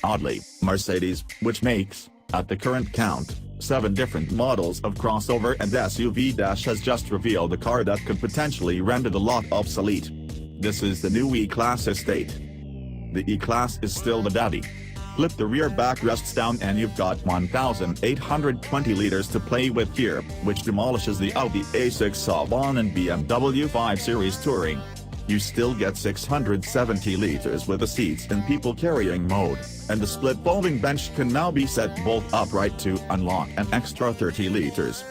Oddly, Mercedes, which makes, at the current count, 7 different models of crossover and SUV has just revealed a car that could potentially render the lot obsolete. This is the new E-class estate. The E-class is still the daddy. Flip the rear backrests down and you've got 1,820 liters to play with here, which demolishes the Audi A6 Avant and BMW 5 Series Touring. You still get 670 liters with the seats in people carrying mode, and the split folding bench can now be set bolt upright to unlock an extra 30 liters.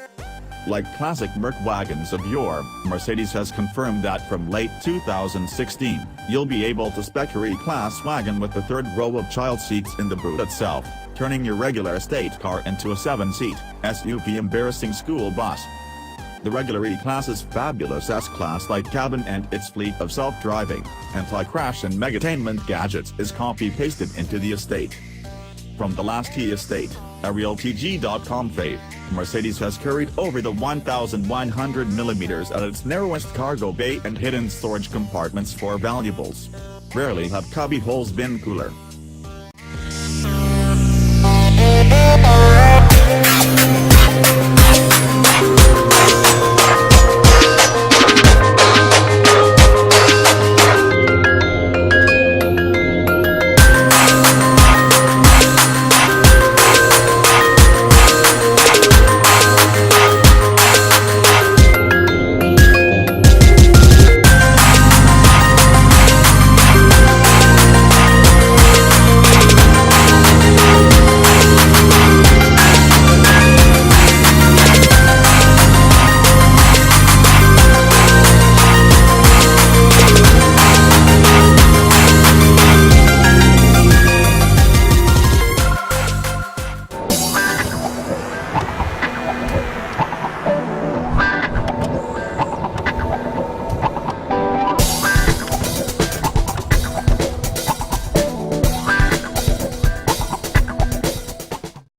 Like classic Merc wagons of yore, Mercedes has confirmed that from late 2016, you'll be able to spec your E-class wagon with the third row of child seats in the boot itself, turning your regular estate car into a 7-seat SUV embarrassing school bus. The regular E-class's fabulous S-Class-like cabin and its fleet of self-driving, anti-crash and megatainment gadgets is copy-pasted into the estate. From the last E-estate, a realtg.com fave, Mercedes has carried over the 1,100mm at its narrowest cargo bay and hidden storage compartments for valuables. Rarely have cubby holes been cooler.